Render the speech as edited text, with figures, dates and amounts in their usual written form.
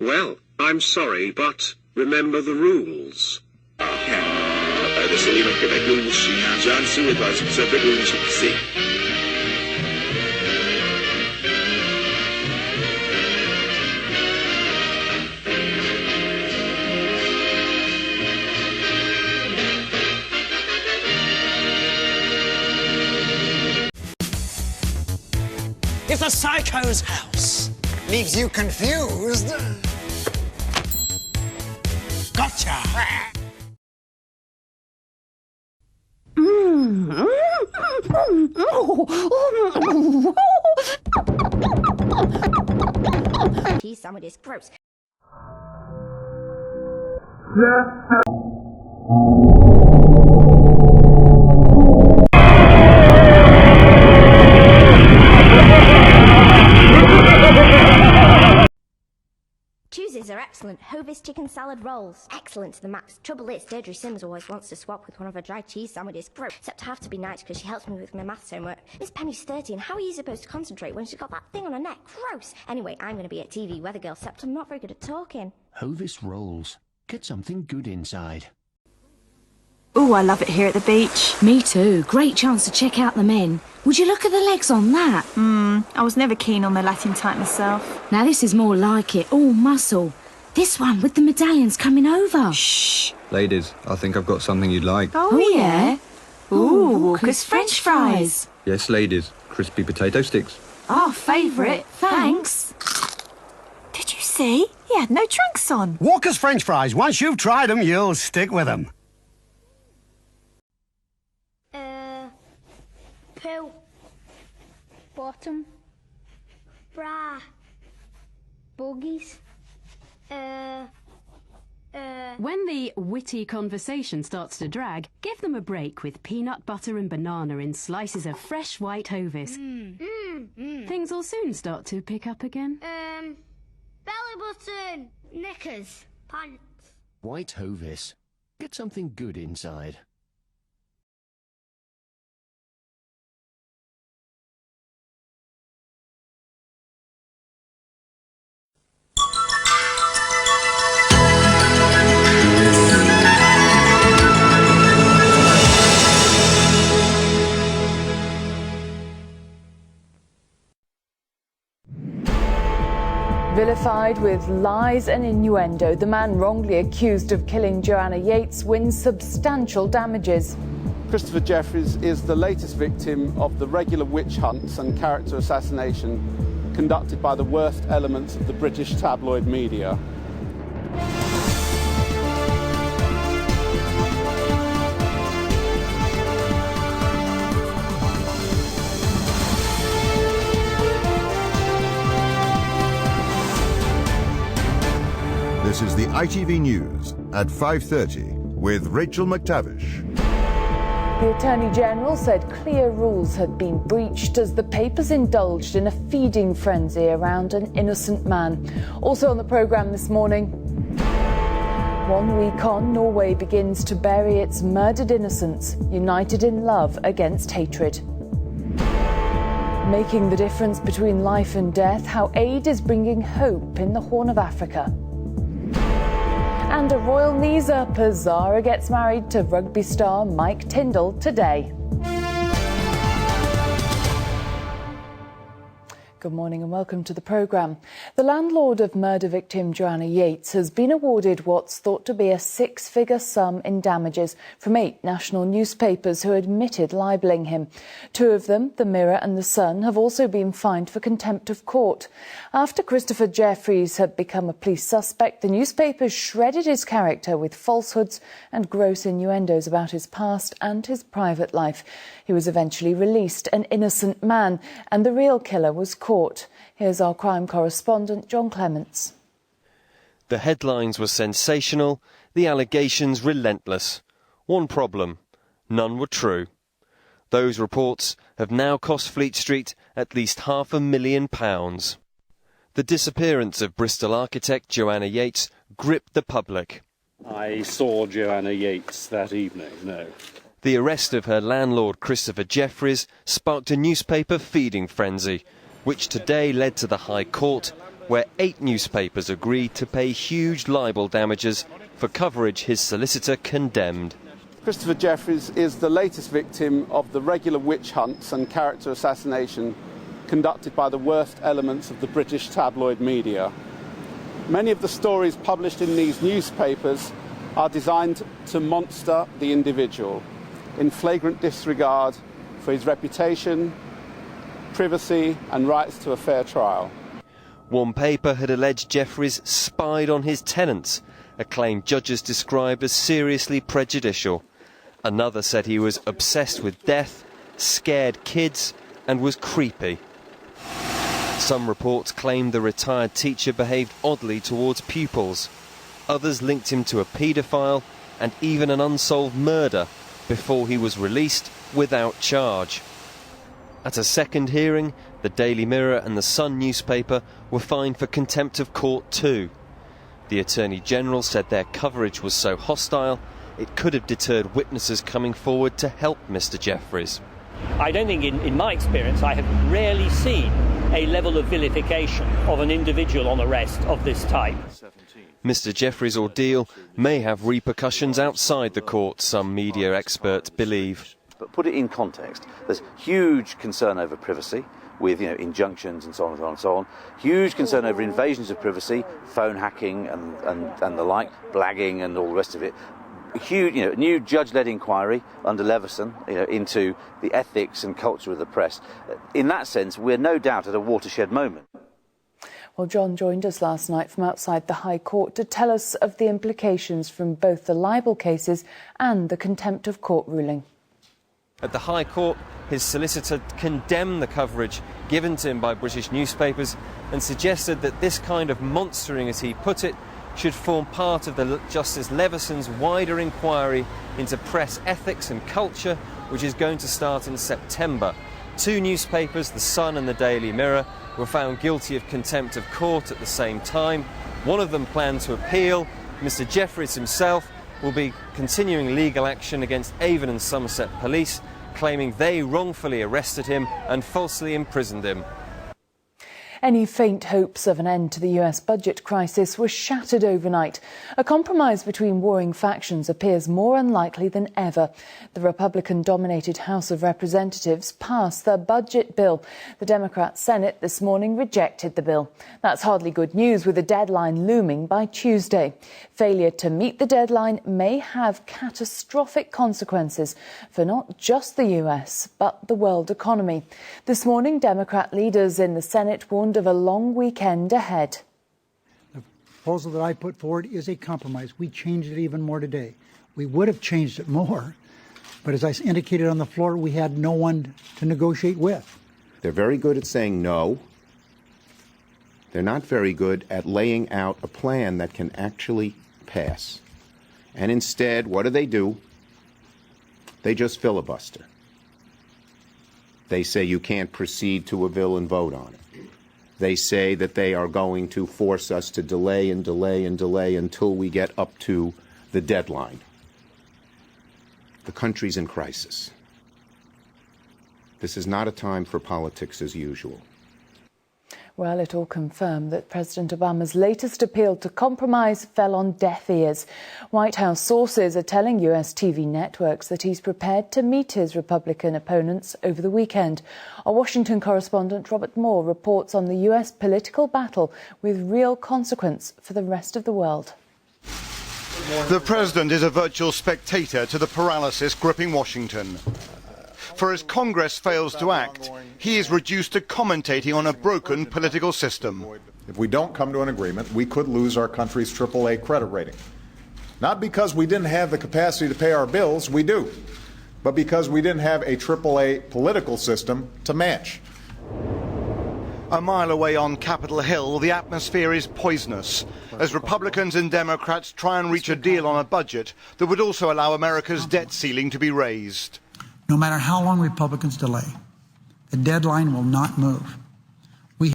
Well, I'm sorry, but remember the rules. Adesso lì perché vecchio uscina, già il suo sempre 11 sì. It's a psycho's house. Leaves you confused. Gotcha. Cheese sandwich is gross. Tuesdays are excellent. Hovis chicken salad rolls. Excellent to the max. Trouble is, Deirdre Sims always wants to swap with one of her dry cheese sandwiches. Gross. Except I have to be nice because she helps me with my maths homework. Miss Penny's 30 and how are you supposed to concentrate when she's got that thing on her neck? Gross. Anyway, I'm going to be a TV weather girl, except I'm not very good at talking. Hovis rolls. Get something good inside. Ooh, I love it here at the beach. Me too. Great chance to check out the men. Would you look at the legs on that? I was never keen on the Latin type myself. Now this is more like it. All muscle. This one with the medallions coming over. Shh. Ladies, I think I've got something you'd like. Oh, yeah? Ooh, Walker's French fries. Yes, ladies. Crispy potato sticks. Our favourite. Thanks. Did you see? He had no trunks on. Walker's French fries. Once you've tried them, you'll stick with them. Poo. Bottom. Bra. Bogies. When the witty conversation starts to drag, give them a break with peanut butter and banana in slices of fresh white Hovis. Things will soon start to pick up again. Belly button. Knickers. Pants. White Hovis. Get something good inside. Vilified with lies and innuendo, the man wrongly accused of killing Joanna Yates wins substantial damages. Christopher Jeffries is the latest victim of the regular witch hunts and character assassination conducted by the worst elements of the British tabloid media. This is the ITV News at 5:30 with Rachel McTavish. The Attorney General said clear rules had been breached as the papers indulged in a feeding frenzy around an innocent man. Also on the programme this morning, 1 week on, Norway begins to bury its murdered innocents, united in love against hatred. Making the difference between life and death, how aid is bringing hope in the Horn of Africa. And a royal knees-up as Zara gets married to rugby star Mike Tindall today. Good morning and welcome to the programme. The landlord of murder victim Joanna Yates has been awarded what's thought to be a six-figure sum in damages from 8 national newspapers who admitted libelling him. 2 of them, The Mirror and The Sun, have also been fined for contempt of court. After Christopher Jeffries had become a police suspect, the newspapers shredded his character with falsehoods and gross innuendos about his past and his private life. He was eventually released, an innocent man, and the real killer was caught. Here's our crime correspondent, John Clements. The headlines were sensational, the allegations relentless. One problem, none were true. Those reports have now cost Fleet Street at least £500,000. The disappearance of Bristol architect Joanna Yates gripped the public. I saw Joanna Yates that evening, no. The arrest of her landlord Christopher Jeffries sparked a newspaper feeding frenzy, which today led to the High Court where 8 newspapers agreed to pay huge libel damages for coverage his solicitor condemned. Christopher Jeffries is the latest victim of the regular witch hunts and character assassination conducted by the worst elements of the British tabloid media. Many of the stories published in these newspapers are designed to monster the individual in flagrant disregard for his reputation, privacy and rights to a fair trial. One paper had alleged Jeffries spied on his tenants, a claim judges described as seriously prejudicial. Another said he was obsessed with death, scared kids and was creepy. Some reports claimed the retired teacher behaved oddly towards pupils. Others linked him to a paedophile and even an unsolved murder before he was released without charge. At a second hearing, the Daily Mirror and the Sun newspaper were fined for contempt of court too. The Attorney General said their coverage was so hostile it could have deterred witnesses coming forward to help Mr. Jeffries. I don't think, in my experience, I have rarely seen a level of vilification of an individual on arrest of this type. Mr. Jeffries' ordeal may have repercussions outside the court, some media experts believe. But put it in context. There's huge concern over privacy, with injunctions and so on and so on and so on. Huge concern over invasions of privacy, phone hacking and the like, blagging and all the rest of it. Huge, new judge-led inquiry under Leveson into the ethics and culture of the press. In that sense, we're no doubt at a watershed moment. Well, John joined us last night from outside the High Court to tell us of the implications from both the libel cases and the contempt of court ruling. At the High Court, his solicitor condemned the coverage given to him by British newspapers and suggested that this kind of monstering, as he put it, should form part of the Justice Leveson's wider inquiry into press ethics and culture, which is going to start in September. 2 newspapers, The Sun and the Daily Mirror, were found guilty of contempt of court at the same time. One of them planned to appeal. Mr. Jeffries himself will be continuing legal action against Avon and Somerset Police, claiming they wrongfully arrested him and falsely imprisoned him. Any faint hopes of an end to the US budget crisis were shattered overnight. A compromise between warring factions appears more unlikely than ever. The Republican-dominated House of Representatives passed their budget bill. The Democrat Senate this morning rejected the bill. That's hardly good news, with a deadline looming by Tuesday. Failure to meet the deadline may have catastrophic consequences for not just the US, but the world economy. This morning, Democrat leaders in the Senate warned of a long weekend ahead. The proposal that I put forward is a compromise. We changed it even more today. We would have changed it more, but as I indicated on the floor, we had no one to negotiate with. They're very good at saying no. They're not very good at laying out a plan that can actually pass. And instead, what do? They just filibuster. They say you can't proceed to a bill and vote on it. They say that they are going to force us to delay and delay and delay until we get up to the deadline. The country's in crisis. This is not a time for politics as usual. Well, it all confirmed that President Obama's latest appeal to compromise fell on deaf ears. White House sources are telling US TV networks that he's prepared to meet his Republican opponents over the weekend. Our Washington correspondent Robert Moore reports on the US political battle with real consequence for the rest of the world. The president is a virtual spectator to the paralysis gripping Washington. For as Congress fails to act, he is reduced to commentating on a broken political system. If we don't come to an agreement, we could lose our country's AAA credit rating. Not because we didn't have the capacity to pay our bills, we do, but because we didn't have a AAA political system to match. A mile away on Capitol Hill, the atmosphere is poisonous as Republicans and Democrats try and reach a deal on a budget that would also allow America's debt ceiling to be raised. No matter how long Republicans delay, the deadline will not move.